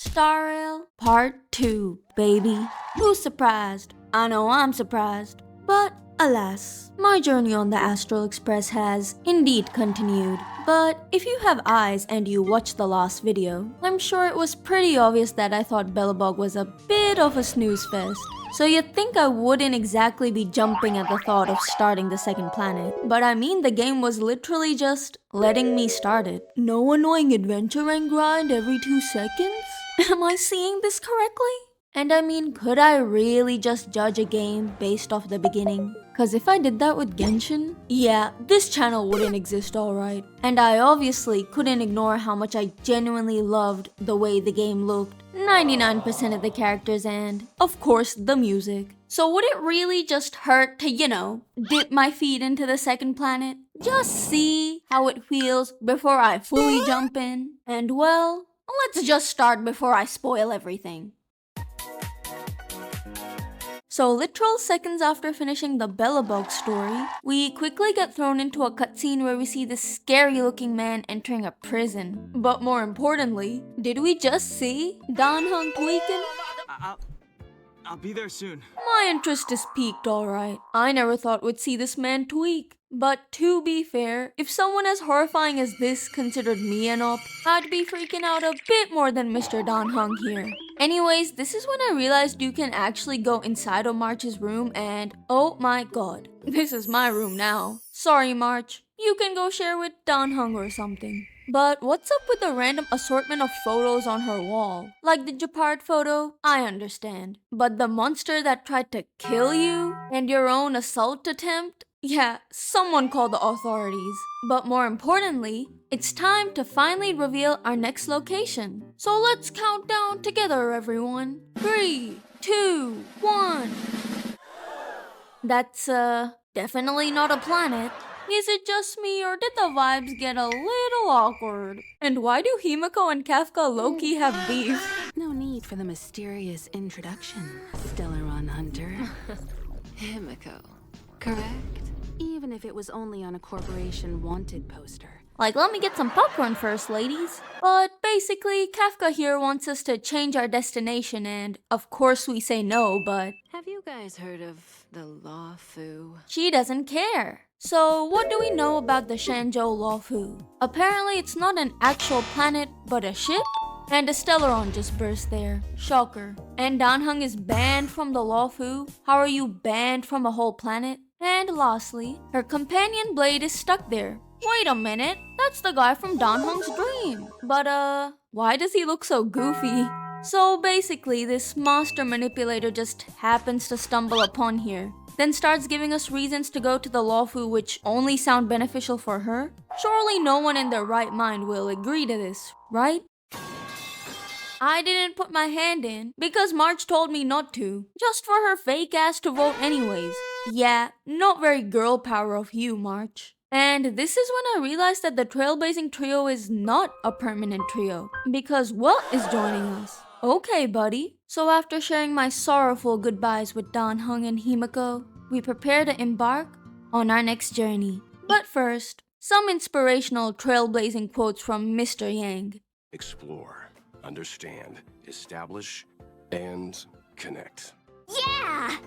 Star Rail Part 2, baby. Who's surprised? I know I'm surprised. But alas, my journey on the Astral Express has indeed continued. But if you have eyes and you watched the last video, I'm sure it was pretty obvious that I thought Belobog was a bit of a snooze fest. So you'd think I wouldn't exactly be jumping at the thought of starting the second planet. But I mean, the game was literally just letting me start it. No annoying adventure and grind every 2 seconds? Am I seeing this correctly? And I mean, could I really just judge a game based off the beginning? Cause if I did that with Genshin, yeah, this channel wouldn't exist, alright. And I obviously couldn't ignore how much I genuinely loved the way the game looked, 99% of the characters, and of course the music. So would it really just hurt to, dip my feet into the second planet? Just see how it feels before I fully jump in? And well, let's just start before I spoil everything. So literal seconds after finishing the Belobog story, we quickly get thrown into a cutscene where we see this scary looking man entering a prison. But more importantly, did we just see Dan Heng tweaking? I'll be there soon. My interest is piqued, alright. I never thought we'd see this man tweak. But to be fair, if someone as horrifying as this considered me an op, I'd be freaking out a bit more than Mr. Dan Heng here. Anyways, this is when I realized you can actually go inside of March's room and oh my god, this is my room now. Sorry March, you can go share with Dan Heng or something. But what's up with the random assortment of photos on her wall? Like the Japard photo, I understand. But the monster that tried to kill you? And your own assault attempt? Yeah, someone call the authorities. But more importantly, it's time to finally reveal our next location. So let's count down together, everyone. 3, 2, 1. That's definitely not a planet. Is it just me, or did the vibes get a little awkward? And why do Himiko and Kafka low-key have beef? No need for the mysterious introduction, Stellaron Hunter. Himiko, correct? Even if it was only on a corporation wanted poster. Like, let me get some popcorn first, ladies. But basically, Kafka here wants us to change our destination, and of course we say no, but Have you guys heard of the Luofu? she doesn't care. So what do we know about the Xianzhou Luofu? Apparently it's not an actual planet, but a ship? And a Stellaron just burst there. Shocker. And Dan Heng is banned from the Luofu? How are you banned from a whole planet? And lastly, her companion blade is stuck there. Wait a minute, that's the guy from Dan Heng's dream. But why does he look so goofy? So basically, this master manipulator just happens to stumble upon here. Then starts giving us reasons to go to the Luofu which only sound beneficial for her? Surely no one in their right mind will agree to this, right? I didn't put my hand in because March told me not to, just for her fake ass to vote anyways. Yeah, not very girl power of you, March. And this is when I realized that the Trailblazing Trio is not a permanent trio, because what is joining us? Okay, buddy. So after sharing my sorrowful goodbyes with Dan Heng and Himiko, we prepare to embark on our next journey. But first, some inspirational trailblazing quotes from Mr. Yang. Explore, understand, establish, and connect. Yeah!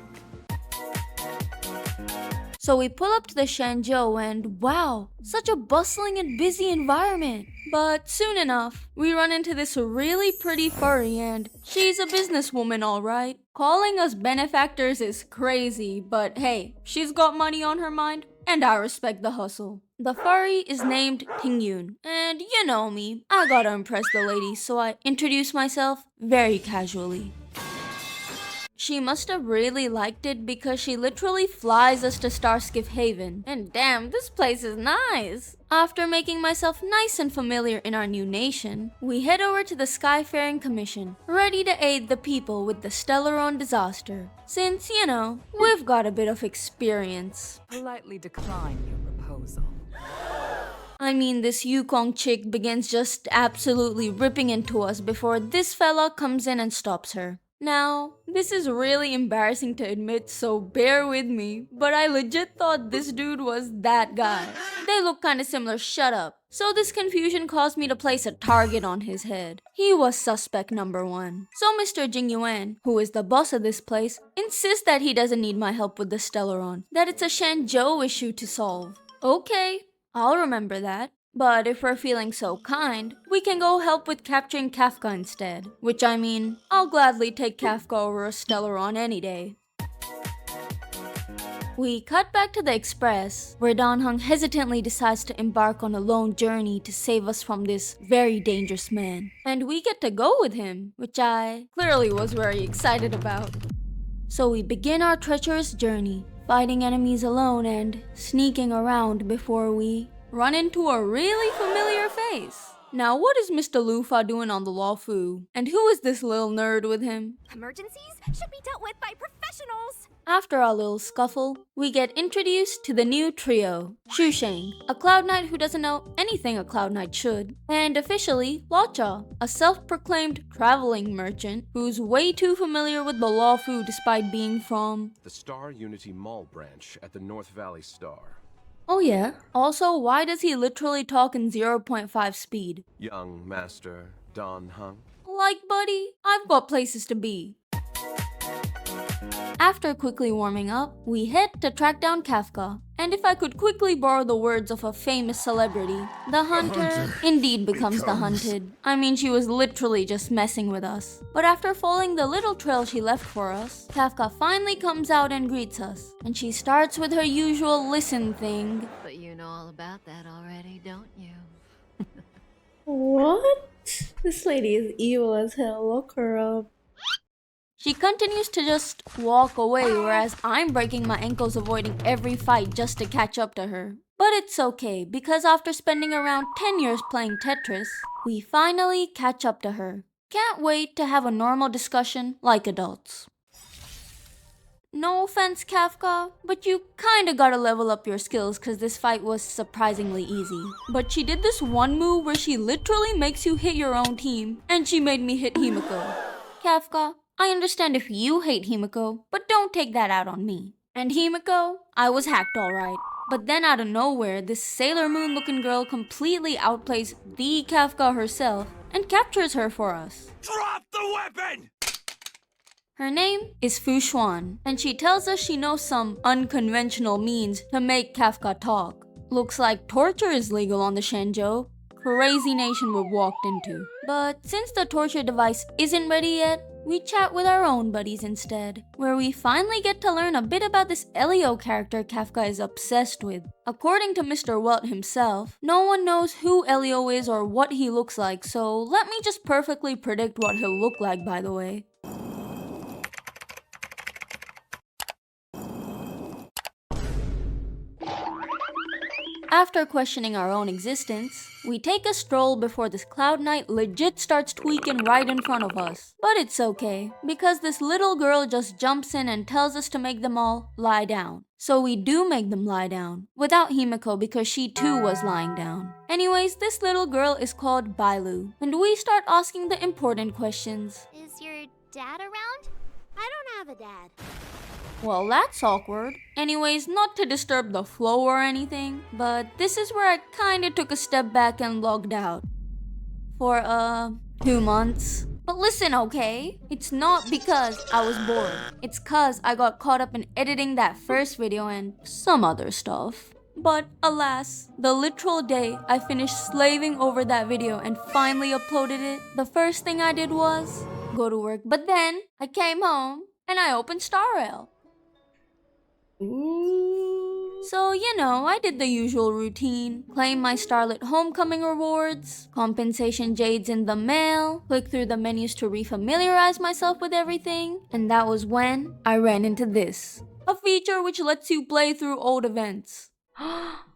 So we pull up to the Xianzhou and wow, such a bustling and busy environment. But soon enough, we run into this really pretty furry and she's a businesswoman, alright. Calling us benefactors is crazy, but hey, she's got money on her mind and I respect the hustle. The furry is named Jing Yuan, and you know me, I gotta impress the ladies, so I introduce myself very casually. She must have really liked it because she literally flies us to Starskiff Haven. And damn, this place is nice! After making myself nice and familiar in our new nation, we head over to the Skyfaring Commission, ready to aid the people with the Stellaron disaster. Since, we've got a bit of experience. Politely decline your proposal. I mean, this Yukong chick begins just absolutely ripping into us before this fella comes in and stops her. Now, this is really embarrassing to admit, so bear with me, but I legit thought this dude was that guy. They look kinda similar, shut up. So this confusion caused me to place a target on his head. He was suspect number 1. So Mr. Jing Yuan, who is the boss of this place, insists that he doesn't need my help with the Stellaron, that it's a Xianzhou issue to solve. Okay, I'll remember that. But if we're feeling so kind, we can go help with capturing Kafka instead. Which I mean, I'll gladly take Kafka over a Stellaron any day. We cut back to the Express, where Heng hesitantly decides to embark on a lone journey to save us from this very dangerous man. And we get to go with him, which I clearly was very excited about. So we begin our treacherous journey, fighting enemies alone and sneaking around before we run into a really familiar face. Now, what is Mr. Luofu doing on the Luofu? And who is this little nerd with him? Emergencies should be dealt with by professionals. After our little scuffle, we get introduced to the new trio, Sheng, a Cloud Knight who doesn't know anything a Cloud Knight should, and officially, Luocha, a self-proclaimed traveling merchant who's way too familiar with the Luofu despite being from The Star Unity Mall branch at the North Valley Star. Oh yeah. Also, why does he literally talk in 0.5 speed? Young Master Heng. Like, buddy, I've got places to be. After quickly warming up, we head to track down Kafka. And if I could quickly borrow the words of a famous celebrity, the hunter indeed becomes the hunted. I mean, she was literally just messing with us. But after following the little trail she left for us, Kafka finally comes out and greets us. And she starts with her usual listen thing. But you know all about that already, don't you? What? This lady is evil as hell. Look her up. She continues to just walk away, whereas I'm breaking my ankles avoiding every fight just to catch up to her. But it's okay, because after spending around 10 years playing Tetris, we finally catch up to her. Can't wait to have a normal discussion like adults. No offense, Kafka, but you kinda gotta level up your skills cause this fight was surprisingly easy. But she did this one move where she literally makes you hit your own team, and she made me hit Himiko. Kafka, I understand if you hate Himiko, but don't take that out on me. And Himiko, I was hacked alright. But then out of nowhere, this Sailor Moon looking girl completely outplays the Kafka herself and captures her for us. Drop the weapon! Her name is Fu Xuan, and she tells us she knows some unconventional means to make Kafka talk. Looks like torture is legal on the Xianzhou. Crazy nation we've walked into. But since the torture device isn't ready yet, we chat with our own buddies instead, where we finally get to learn a bit about this Elio character Kafka is obsessed with. According to Mr. Welt himself, no one knows who Elio is or what he looks like, so let me just perfectly predict what he'll look like, by the way. After questioning our own existence, we take a stroll before this Cloud Knight legit starts tweaking right in front of us. But it's okay, because this little girl just jumps in and tells us to make them all lie down. So we do make them lie down, without Himiko because she too was lying down. Anyways, this little girl is called Bailu, and we start asking the important questions. Is your dad around? I don't have a dad. Well, that's awkward. Anyways, not to disturb the flow or anything, but this is where I kinda took a step back and logged out. For, 2 months. But listen, okay? It's not because I was bored. It's cause I got caught up in editing that first video and some other stuff. But alas, the literal day I finished slaving over that video and finally uploaded it, the first thing I did was go to work. But then I came home and I opened StarRail. So, you know, I did the usual routine. Claim my Starlit Homecoming rewards, compensation jades in the mail, click through the menus to refamiliarize myself with everything, and that was when I ran into this. A feature which lets you play through old events.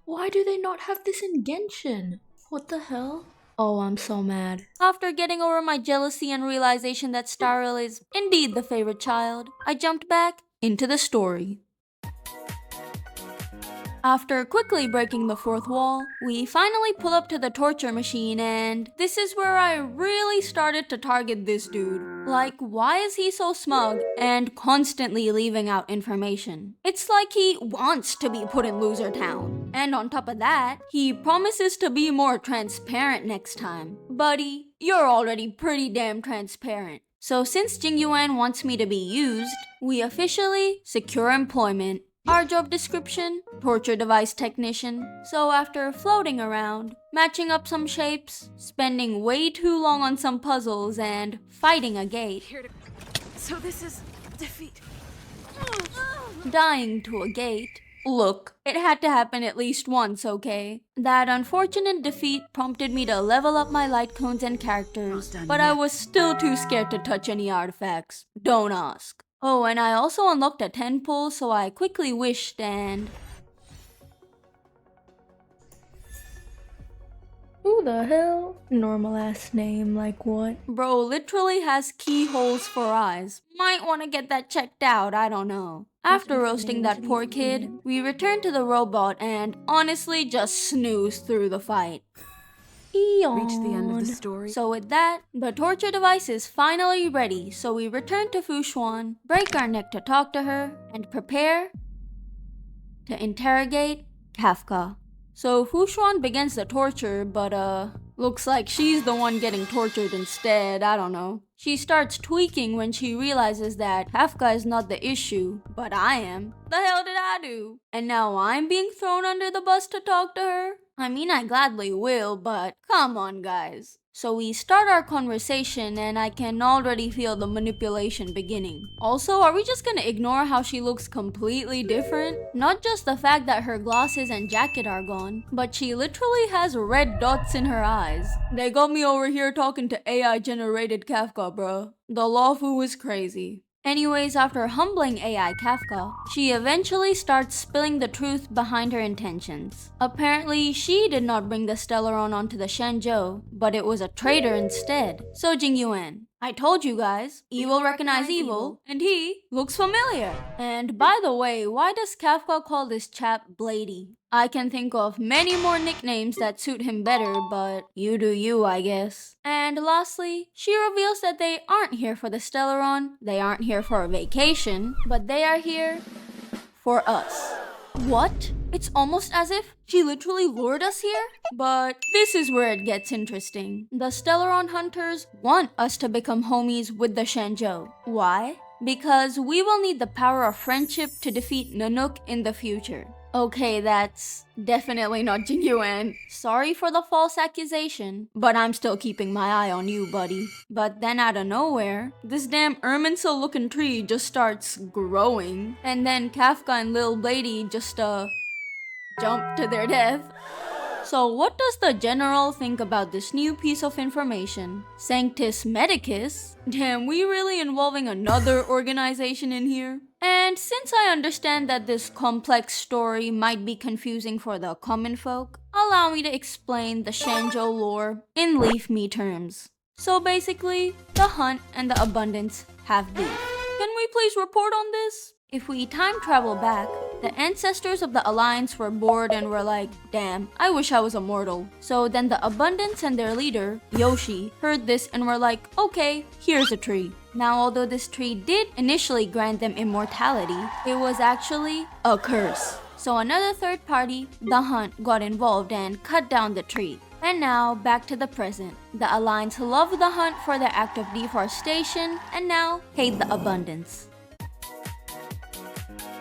Why do they not have this in Genshin? What the hell? Oh, I'm so mad. After getting over my jealousy and realization that StarRail is indeed the favorite child, I jumped back into the story. After quickly breaking the fourth wall, we finally pull up to the torture machine, and this is where I really started to target this dude. Like, why is he so smug and constantly leaving out information? It's like he wants to be put in loser town. And on top of that, he promises to be more transparent next time. Buddy, you're already pretty damn transparent. So since Jing Yuan wants me to be used, we officially secure employment. Our job description, torture device technician. So after floating around, matching up some shapes, spending way too long on some puzzles, and fighting a gate. So this is defeat. Dying to a gate. Look, it had to happen at least once, okay? That unfortunate defeat prompted me to level up my light cones and characters, but I was still too scared to touch any artifacts. Don't ask. Oh, and I also unlocked a 10 pull, so I quickly wished and... Who the hell? Normal ass name, like what? Bro literally has keyholes for eyes. Might want to get that checked out, I don't know. After roasting that poor kid, we returned to the robot and honestly just snoozed through the fight. Eon. Reach the end of the story. So with that, the torture device is finally ready, so we return to Fushuan, break our neck to talk to her, and prepare to interrogate Kafka. So Fushuan begins the torture, but looks like she's the one getting tortured instead, I don't know. She starts tweaking when she realizes that Kafka is not the issue, but I am. The hell did I do? And now I'm being thrown under the bus to talk to her? I mean, I gladly will, but come on, guys. So we start our conversation and I can already feel the manipulation beginning. Also, are we just gonna ignore how she looks completely different? Not just the fact that her glasses and jacket are gone, but she literally has red dots in her eyes. They got me over here talking to AI generated Kafka, bruh. The Luofu is crazy. Anyways, after humbling AI Kafka, she eventually starts spilling the truth behind her intentions. Apparently, she did not bring the Stellaron onto the Xianzhou, but it was a traitor instead. So Jing Yuan, I told you guys, evil recognize evil, and he looks familiar. And by the way, why does Kafka call this chap Blady? I can think of many more nicknames that suit him better, but you do you, I guess. And lastly, she reveals that they aren't here for the Stellaron, they aren't here for a vacation, but they are here for us. What? It's almost as if she literally lured us here? But this is where it gets interesting. The Stellaron hunters want us to become homies with the Xianzhou. Why? Because we will need the power of friendship to defeat Nanook in the future. Okay, that's definitely not Jing Yuan. Sorry for the false accusation, but I'm still keeping my eye on you, buddy. But then out of nowhere, this damn Irminsul looking tree just starts growing. And then Kafka and Lil Blady just jump to their death. So what does the general think about this new piece of information? Sanctus Medicus? Damn, we really involving another organization in here? And since I understand that this complex story might be confusing for the common folk, allow me to explain the Xianzhou lore in leaf me terms. So basically, the hunt and the abundance have beef. Can we please report on this? If we time travel back, the ancestors of the Alliance were bored and were like, damn, I wish I was immortal. So then the Abundance and their leader, Yoshi, heard this and were like, okay, here's a tree. Now although this tree did initially grant them immortality, it was actually a curse. So another third party, the Hunt, got involved and cut down the tree. And now, back to the present. The Alliance loved the Hunt for their act of deforestation and now hate the Abundance.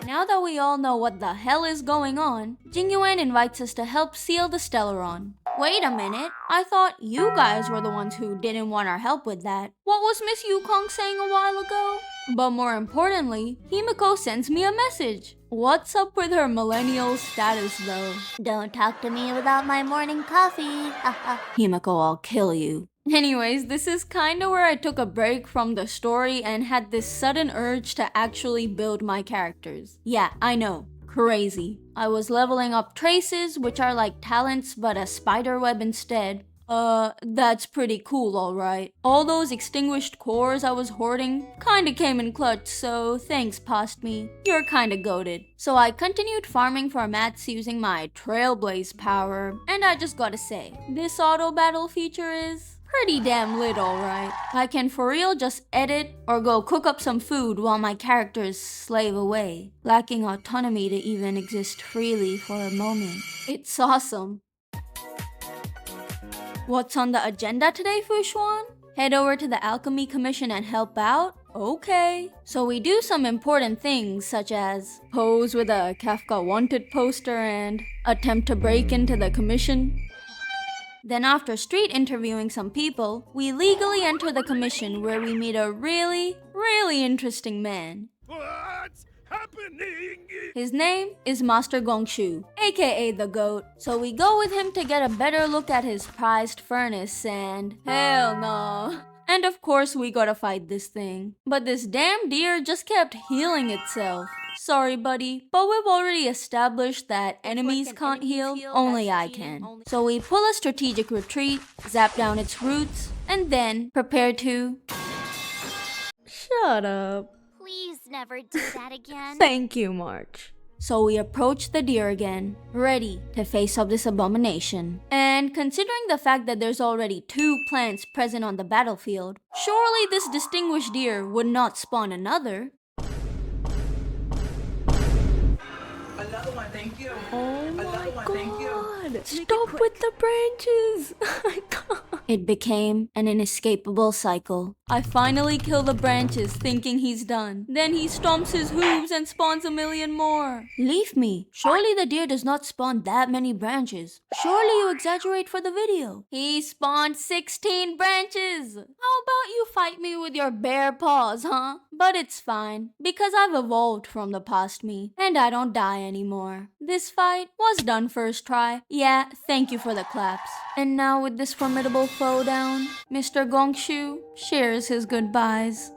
Now that we all know what the hell is going on, Jing Yuan invites us to help seal the Stellaron. Wait a minute, I thought you guys were the ones who didn't want our help with that. What was Miss Yukong saying a while ago? But more importantly, Himiko sends me a message. What's up with her millennial status though? Don't talk to me without my morning coffee. Himiko, I'll kill you. Anyways, this is kinda where I took a break from the story and had this sudden urge to actually build my characters. Yeah, I know. Crazy. I was leveling up traces, which are like talents but a spider web instead. That's pretty cool, alright. All those extinguished cores I was hoarding kinda came in clutch, so thanks, past me. You're kinda goated. So I continued farming for mats using my Trailblaze power, and I just gotta say, this auto battle feature is pretty damn lit, alright. I can for real just edit or go cook up some food while my characters slave away, lacking autonomy to even exist freely for a moment. It's awesome. What's on the agenda today, Fushuan? Head over to the Alchemy Commission and help out? Okay. So we do some important things such as pose with a Kafka wanted poster and attempt to break into the commission. Then after street interviewing some people, we legally enter the commission where we meet a really interesting man. What's happening? His name is Master Gongshu, aka the GOAT. So we go with him to get a better look at his prized furnace and hell no. And of course we gotta fight this thing. But this damn deer just kept healing itself. Sorry buddy, but we've already established that enemies can't heal, only I can. So we pull a strategic retreat, zap down its roots, and then prepare to... Shut up. Please never do that again. Thank you, March. So we approach the deer again, ready to face up this abomination. And considering the fact that there's already 2 plants present on the battlefield, surely this distinguished deer would not spawn another. Another one, thank you. Oh my Another one, thank you. god. Stop with the branches. I can't. It became an inescapable cycle. I finally kill the branches thinking he's done. Then he stomps his hooves and spawns a million more. Leave me. Surely the deer does not spawn that many branches. Surely you exaggerate for the video. He spawned 16 branches. How about you fight me with your bare paws, huh? But it's fine, because I've evolved from the past me, and I don't die anymore. This fight was done first try. Yeah, thank you for the claps. And now with this formidable foe down, Mr. Gongshu shares his goodbyes.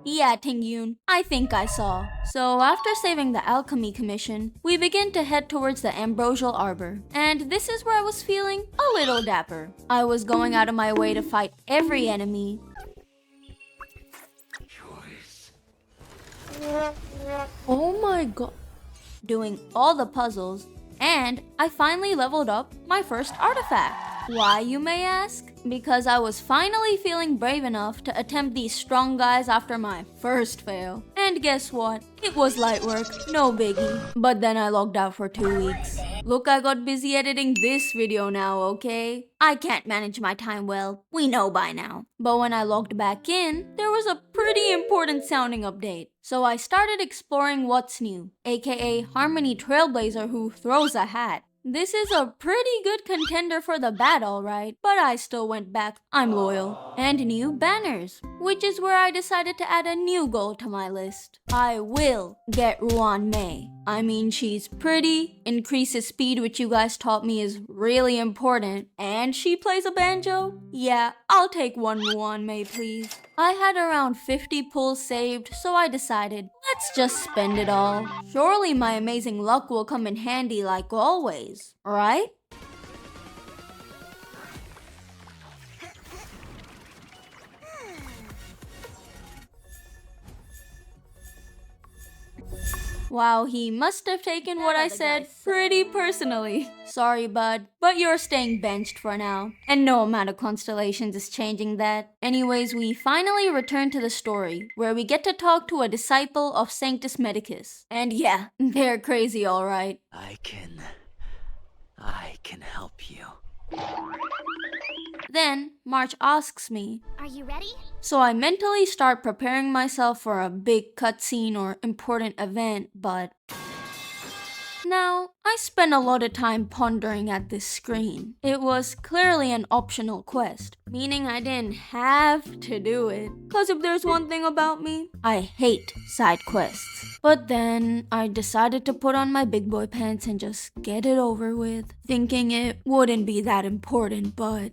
Yeah, Tingyun, I think I saw. So after saving the Alchemy Commission, we begin to head towards the Ambrosial Arbor. And this is where I was feeling a little dapper. I was going out of my way to fight every enemy. Oh my god. Doing all the puzzles, and I finally leveled up my first artifact. Why, you may ask? Because I was finally feeling brave enough to attempt these strong guys after my first fail. And guess what? It was light work, no biggie. But then I logged out for 2 weeks. Look, I got busy editing this video now, okay? I can't manage my time well, we know by now. But when I logged back in, there was a pretty important sounding update. So I started exploring what's new, aka Harmony Trailblazer who throws a hat. This is a pretty good contender for the bat, alright, but I still went back, I'm loyal. And new banners, which is where I decided to add a new goal to my list. I will get Ruan Mei. I mean, she's pretty, increases speed, which you guys taught me is really important, and she plays a banjo? Yeah, I'll take one Ruan Mei, please. I had around 50 pulls saved, so I decided, let's just spend it all. Surely my amazing luck will come in handy like always, right? Wow, he must have taken what I said pretty personally. Sorry, bud, but you're staying benched for now. And no amount of constellations is changing that. Anyways, we finally return to the story, where we get to talk to a disciple of Sanctus Medicus. And yeah, they're crazy, alright. I can help you. Then, March asks me, Are you ready? so I mentally start preparing myself for a big cutscene or important event, but... Now, I spent a lot of time pondering at this screen. It was clearly an optional quest, meaning I didn't have to do it. Cause if there's one thing about me, I hate side quests. But then, I decided to put on my big boy pants and just get it over with, thinking it wouldn't be that important, but...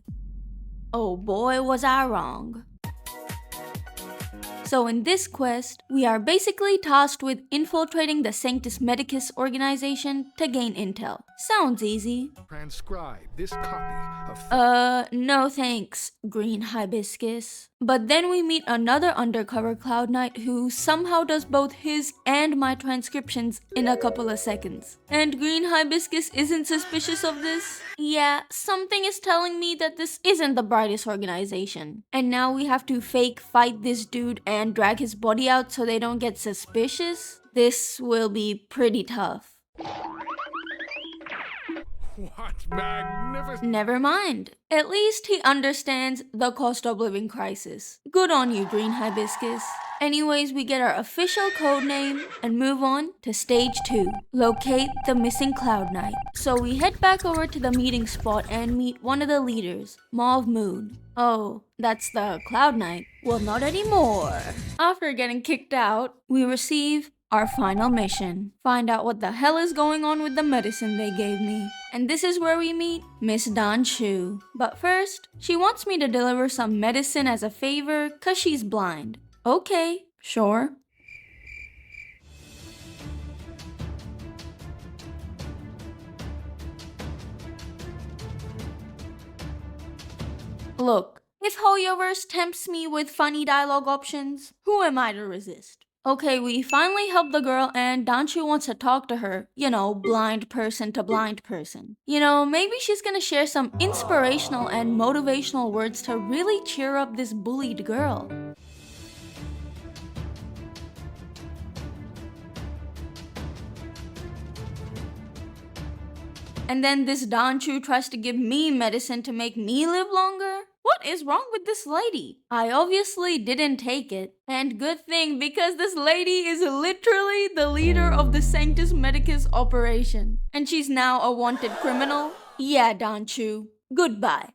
oh boy, was I wrong. So in this quest, we are basically tasked with infiltrating the Sanctus Medicus organization to gain intel. Sounds easy. Transcribe this copy of... No thanks, Green Hibiscus. But then we meet another undercover Cloud Knight who somehow does both his and my transcriptions in a couple of seconds. And Green Hibiscus isn't suspicious of this? Yeah, something is telling me that this isn't the brightest organization. And now we have to fake fight this dude and drag his body out so they don't get suspicious? This will be pretty tough. What magnificent... Never mind. At least he understands the cost of living crisis. Good on you, Green Hibiscus. Anyways, we get our official code name and move on to stage 2. Locate the missing Cloud Knight. So we head back over to the meeting spot and meet one of the leaders, Mauve Moon. Oh, that's the Cloud Knight. Well, not anymore. After getting kicked out, we receive our final mission. Find out what the hell is going on with the medicine they gave me. And this is where we meet Miss Dan Shu. But first, she wants me to deliver some medicine as a favor cause she's blind. Okay, sure. Look, if Hoyoverse tempts me with funny dialogue options, who am I to resist? Okay, we finally help the girl and Danshu wants to talk to her. You know, blind person to blind person. You know, maybe she's gonna share some inspirational and motivational words to really cheer up this bullied girl. And then this Danshu tries to give me medicine to make me live longer? What is wrong with this lady? I obviously didn't take it. And good thing, because this lady is literally the leader of the Sanctus Medicus operation. And she's now a wanted criminal? Yeah, Danshu. Goodbye.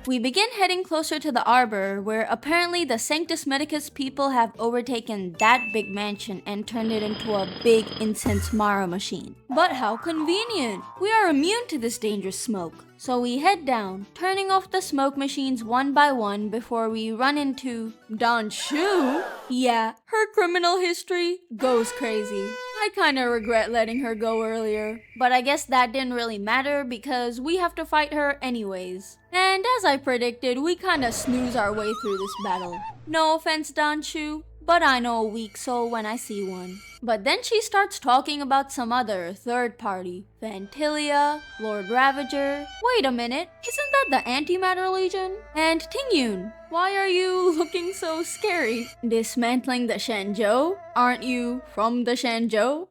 We begin heading closer to the Arbor, where apparently the Sanctus Medicus people have overtaken that big mansion and turned it into a big incense Mara machine. But how convenient! We are immune to this dangerous smoke. So we head down, turning off the smoke machines one by one before we run into Danshu. Yeah, her criminal history goes crazy. I kinda regret letting her go earlier, but I guess that didn't really matter because we have to fight her anyways. And as I predicted, we kinda snooze our way through this battle. No offense, Danshu, but I know a weak soul when I see one. But then she starts talking about some other third party. Phantylia, Lord Ravager. Wait a minute, isn't that the Antimatter Legion? And Tingyun, why are you looking so scary? Dismantling the Xianzhou? Aren't you from the Xianzhou?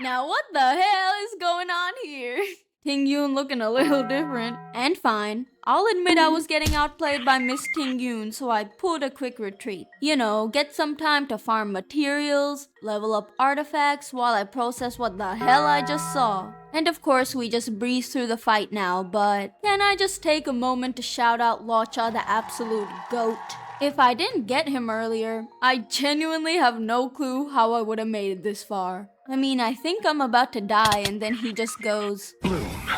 Now what the hell is going on here? Tingyun looking a little different. And fine. I'll admit I was getting outplayed by Miss Tingyun, so I pulled a quick retreat. You know, get some time to farm materials, level up artifacts while I process what the hell I just saw. And of course, we just breeze through the fight now, but can I just take a moment to shout out Locha, the absolute GOAT? If I didn't get him earlier, I genuinely have no clue how I would have made it this far. I mean, I think I'm about to die and then he just goes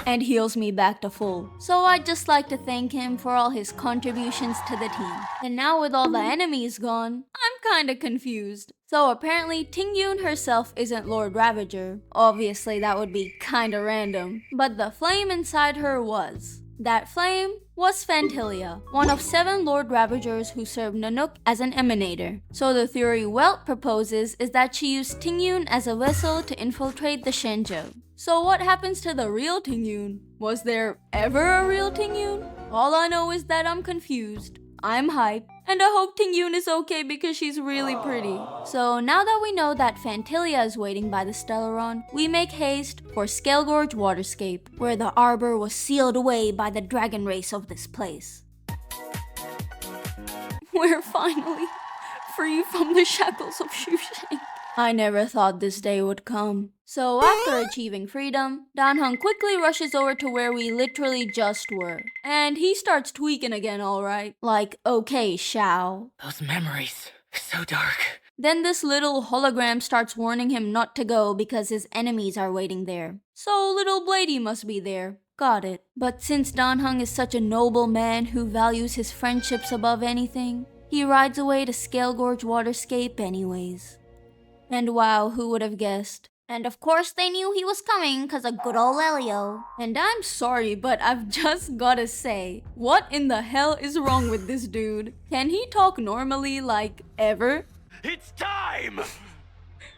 and heals me back to full. So I'd just like to thank him for all his contributions to the team. And now with all the enemies gone, I'm kinda confused. So apparently Tingyun herself isn't Lord Ravager. Obviously that would be kinda random. But the flame inside her was. That flame was Phantylia, one of 7 Lord Ravagers who served Nanook as an emanator. So the theory Welt proposes is that she used Tingyun as a vessel to infiltrate the Xianzhou. So what happens to the real Tingyun? Was there ever a real Tingyun? All I know is that I'm confused. I'm hyped, and I hope Tingyun is okay because she's really pretty. So now that we know that Phantylia is waiting by the Stellaron, we make haste for Scalegorge Waterscape, where the Arbor was sealed away by the dragon race of this place. We're finally free from the shackles of Shushan. I never thought this day would come. So after achieving freedom, Dan Heng quickly rushes over to where we literally just were. And he starts tweaking again, alright. Like, okay, Xiao. Those memories, so dark. Then this little hologram starts warning him not to go because his enemies are waiting there. So little Bladey must be there. Got it. But since Dan Heng is such a noble man who values his friendships above anything, he rides away to Scale Gorge Waterscape anyways. And wow, who would have guessed? And of course they knew he was coming because of good old Elio. And I'm sorry, but I've just gotta say, what in the hell is wrong with this dude? Can he talk normally, like, ever? It's time!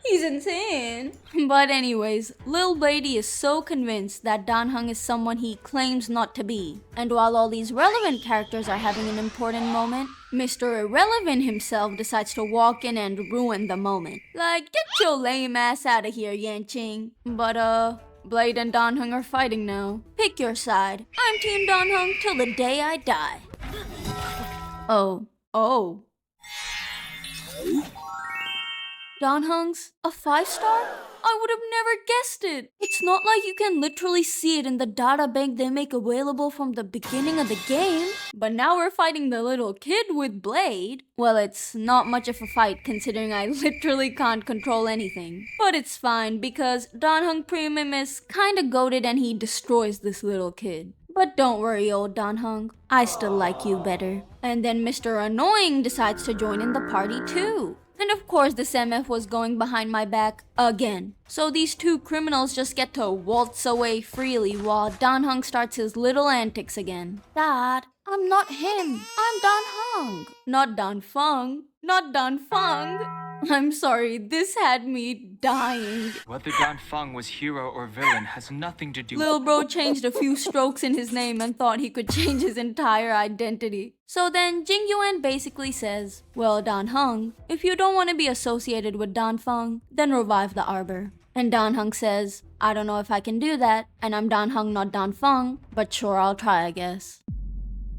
He's insane. But anyways, Lil Bladey is so convinced that Dan Heng is someone he claims not to be. And while all these relevant characters are having an important moment, Mr. Irrelevant himself decides to walk in and ruin the moment. Like, get your lame ass out of here, Yanqing. But Blade and Dan Heng are fighting now. Pick your side. I'm Team Dan Heng till the day I die. Oh. Dan Heng's a 5-star? I would have never guessed it. It's not like you can literally see it in the data bank they make available from the beginning of the game. But now we're fighting the little kid with Blade. Well, it's not much of a fight considering I literally can't control anything. But it's fine because Dan Heng Premium is kinda goated and he destroys this little kid. But don't worry, old Dan Heng. I still like you better. And then Mr. Annoying decides to join in the party too. And of course this MF was going behind my back again. So these two criminals just get to waltz away freely while Dan Heng starts his little antics again. Dad, I'm not him. I'm Dan Heng. Not Dan Feng. Not Dan Feng. I'm sorry, this had me dying. Whether Dan Feng was hero or villain has nothing to do with— Lil bro changed a few strokes in his name and thought he could change his entire identity. So then Jing Yuan basically says, well, Dan Heng, if you don't want to be associated with Dan Feng, then revive the Arbor. And Dan Heng says, I don't know if I can do that, and I'm Dan Heng, not Dan Feng, but sure, I'll try, I guess.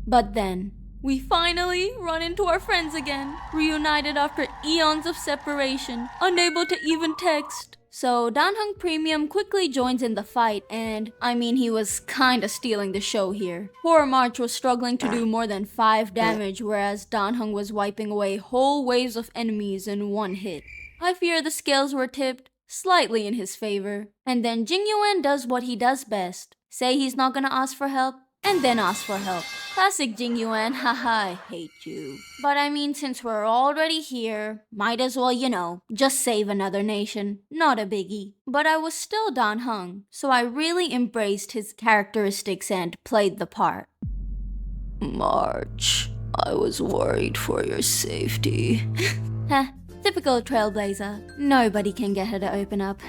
But then, we finally run into our friends again, reunited after eons of separation, unable to even text. So Dan Heng Premium quickly joins in the fight and, I mean, he was kinda stealing the show here. Poor March was struggling to do more than 5 damage, whereas Dan Heng was wiping away whole waves of enemies in one hit. I fear the scales were tipped slightly in his favor. And then Jing Yuan does what he does best. Say he's not gonna ask for help, and then ask for help. Classic Jing Yuan, haha, I hate you. But I mean, since we're already here, might as well, you know, just save another nation. Not a biggie. But I was still Dan Heng, so I really embraced his characteristics and played the part. March, I was worried for your safety. Heh, typical trailblazer. Nobody can get her to open up.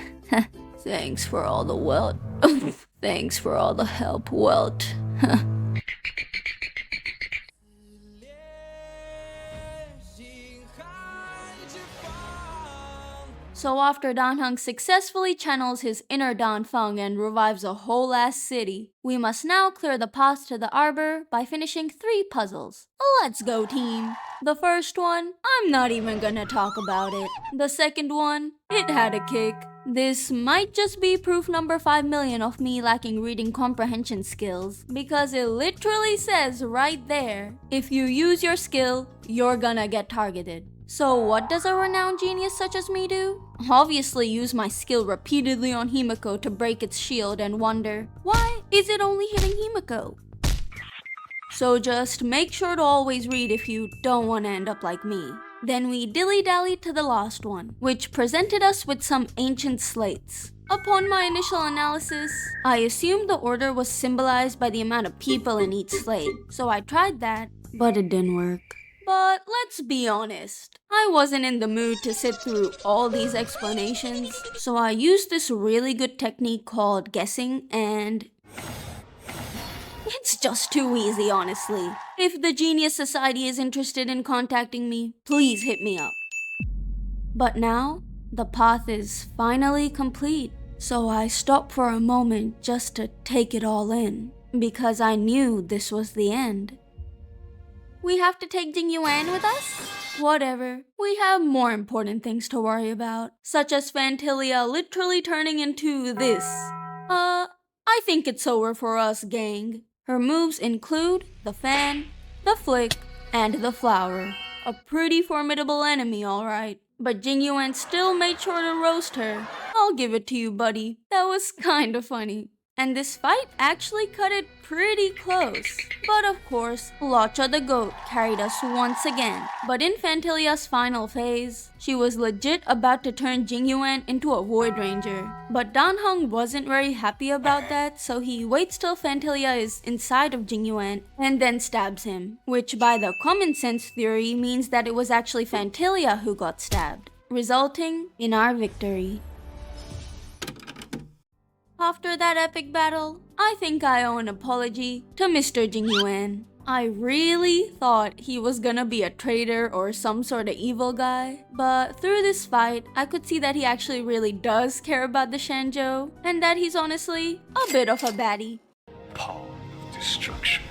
Thanks for all the Welt. Thanks for all the help, Welt. So after Dan Heng successfully channels his inner Dan Feng and revives a whole ass city, we must now clear the path to the Arbor by finishing 3 puzzles. Let's go, team! The first one, I'm not even gonna talk about it. The second one, it had a kick. This might just be proof number 5 million of me lacking reading comprehension skills, because it literally says right there, if you use your skill, you're gonna get targeted. So what does a renowned genius such as me do? Obviously use my skill repeatedly on Himiko to break its shield and wonder, why is it only hitting Himiko? So just make sure to always read if you don't want to end up like me. Then we dilly-dallied to the last one, which presented us with some ancient slates. Upon my initial analysis, I assumed the order was symbolized by the amount of people in each slate, so I tried that, but it didn't work. But let's be honest, I wasn't in the mood to sit through all these explanations, so I used this really good technique called guessing, and it's just too easy, honestly. If the Genius Society is interested in contacting me, please hit me up. But now, the path is finally complete, so I stopped for a moment just to take it all in, because I knew this was the end. We have to take Jing Yuan with us? Whatever. We have more important things to worry about, such as Phantylia literally turning into this. I think it's over for us, gang. Her moves include the fan, the flick, and the flower. A pretty formidable enemy, alright. but Jing Yuan still made sure to roast her. I'll give it to you, buddy. That was kinda funny. And this fight actually cut it pretty close. But of course, Locha the goat carried us once again. But in Phantylia's final phase, she was legit about to turn Jing Yuan into a Void Ranger. But Dan Heng wasn't very happy about that, so he waits till Phantylia is inside of Jing Yuan and then stabs him. Which by the common sense theory means that it was actually Phantylia who got stabbed, resulting in our victory. After that epic battle, I think I owe an apology to Mr. Jing Yuan. I really thought he was gonna be a traitor or some sort of evil guy, but through this fight, I could see that he actually really does care about the Xianzhou, and that he's honestly a bit of a baddie. Pawn of destruction.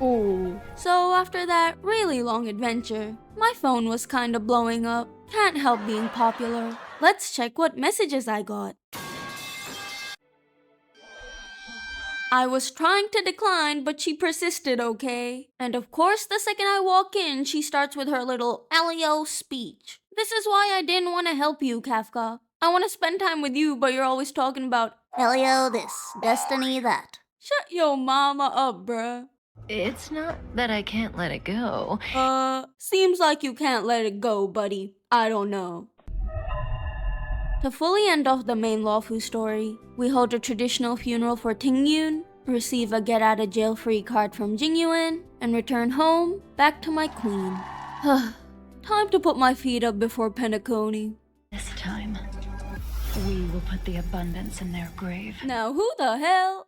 Ooh. So after that really long adventure, my phone was kinda blowing up. Can't help being popular. Let's check what messages I got. I was trying to decline, but she persisted, okay? And of course, the second I walk in, she starts with her little Elio speech. This is why I didn't want to help you, Kafka. I want to spend time with you, but you're always talking about Elio this, Destiny that. Shut your mama up, bruh. It's not that I can't let it go. Seems like you can't let it go, buddy. I don't know. To fully end off the main Luofu story, we hold a traditional funeral for Ting Yun, receive a get-out-of-jail-free card from Jing Yuan, and return home, back to my queen. Time to put my feet up before Pentaconi. This time, we will put the abundance in their grave. Now who the hell?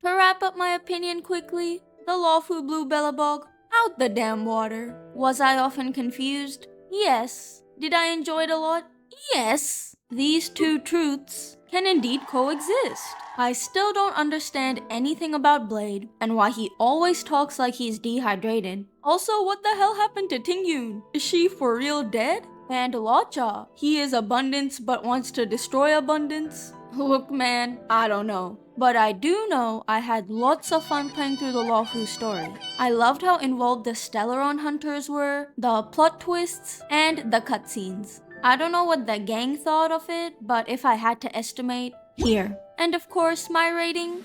To wrap up my opinion quickly, the Luofu Blue Bellabog, out the damn water. Was I often confused? Yes. Did I enjoy it a lot? Yes. These two truths can indeed coexist. I still don't understand anything about Blade and why he always talks like he's dehydrated. Also, what the hell happened to Ting Yun? Is she for real dead? And Locha, he is abundance but wants to destroy abundance? Look man, I don't know. But I do know I had lots of fun playing through the Luofu story. I loved how involved the Stellaron hunters were, the plot twists, and the cutscenes. I don't know what the gang thought of it, but if I had to estimate, here. And of course, my rating?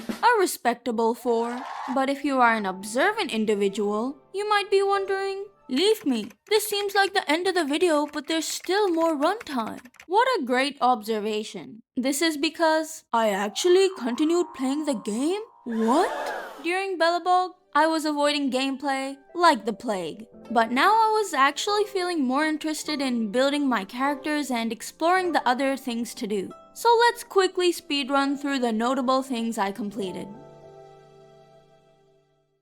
A respectable 4. But if you are an observant individual, you might be wondering, leave me. This seems like the end of the video, but there's still more runtime. What a great observation. This is because I actually continued playing the game? What? During Bellabog, I was avoiding gameplay like the plague. But now I was actually feeling more interested in building my characters and exploring the other things to do. So let's quickly speedrun through the notable things I completed.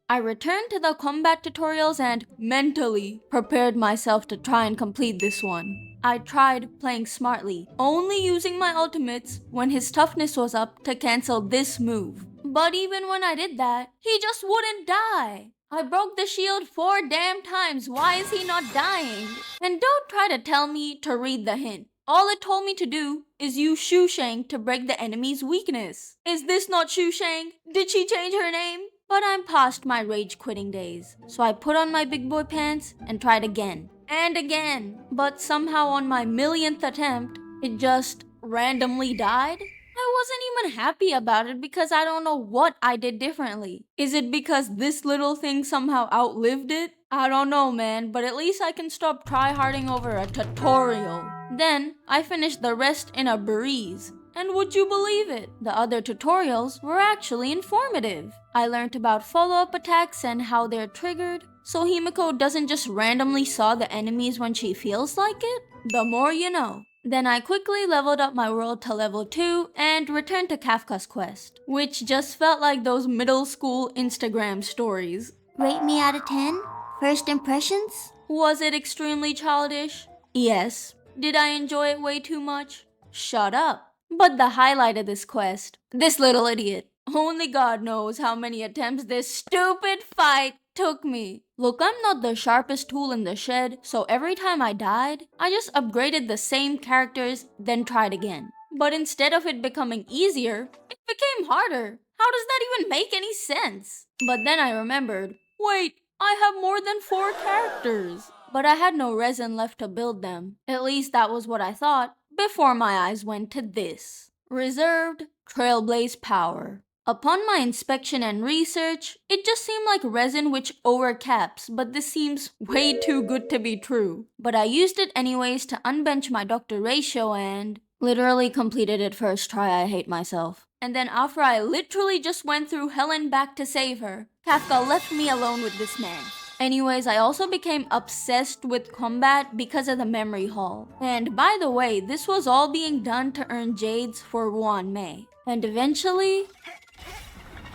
I returned to the combat tutorials and mentally prepared myself to try and complete this one. I tried playing smartly, only using my ultimates when his toughness was up to cancel this move. But even when I did that, he just wouldn't die. I broke the shield 4 damn times, why is he not dying? And don't try to tell me to read the hint. All it told me to do is use Shu Shang to break the enemy's weakness. Is this not Shu Shang? Did she change her name? But I'm past my rage quitting days, so I put on my big boy pants and tried again. And again. But somehow on my millionth attempt, it just randomly died. I wasn't even happy about it because I don't know what I did differently. Is it because this little thing somehow outlived it? I don't know, man, but at least I can stop tryharding over a tutorial. Then, I finished the rest in a breeze. And would you believe it? The other tutorials were actually informative. I learned about follow-up attacks and how they're triggered, so Himiko doesn't just randomly saw the enemies when she feels like it. The more you know. Then I quickly leveled up my world to level 2 and returned to Kafka's quest, which just felt like those middle school Instagram stories. Rate me out of 10? First impressions? Was it extremely childish? Yes. Did I enjoy it way too much? Shut up. But the highlight of this quest, this little idiot. Only God knows how many attempts this stupid fight took me. Look, I'm not the sharpest tool in the shed, so every time I died, I just upgraded the same characters, then tried again. But instead of it becoming easier, it became harder. How does that even make any sense? But then I remembered, wait, I have more than 4 characters. but I had no resin left to build them. At least that was what I thought before my eyes went to this. Reserved Trailblaze Power. Upon my inspection and research, it just seemed like resin which overcaps, but this seems way too good to be true. But I used it anyways to unbench my Dr. Ratio and literally completed it first try. I hate myself. And then after I literally just went through hell and back to save her, Kafka left me alone with this man. Anyways, I also became obsessed with combat because of the memory hall. And by the way, this was all being done to earn jades for Ruan Mei. And eventually...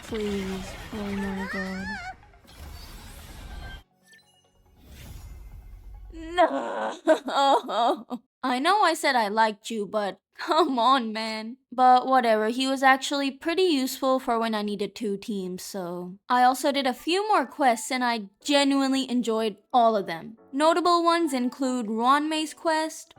Please, oh my god. No! I know I said I liked you, but come on, man. But whatever, he was actually pretty useful for when I needed 2 teams, so... I also did a few more quests and I genuinely enjoyed all of them. Notable ones include Ruan Mei's quest,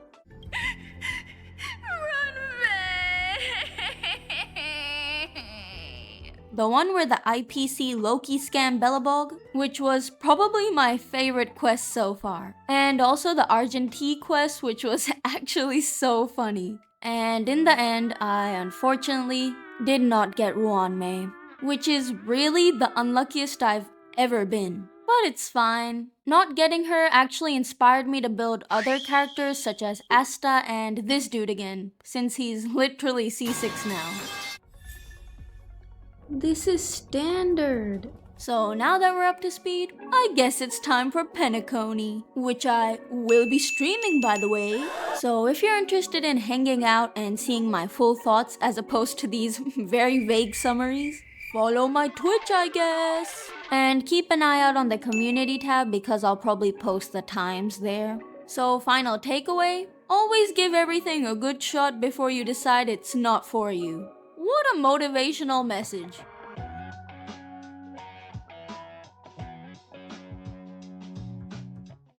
the one where the IPC Loki scam Bellabog, which was probably my favorite quest so far. And also the Argentine quest, which was actually so funny. And in the end, I unfortunately did not get Ruan Mei, which is really the unluckiest I've ever been. But it's fine. Not getting her actually inspired me to build other characters such as Asta and this dude again, since he's literally C6 now. This is standard. So now that we're up to speed, I guess it's time for Penacony, which I will be streaming by the way. So if you're interested in hanging out and seeing my full thoughts as opposed to these very vague summaries, follow my Twitch I guess. And keep an eye out on the community tab because I'll probably post the times there. So final takeaway, always give everything a good shot before you decide it's not for you. What a motivational message.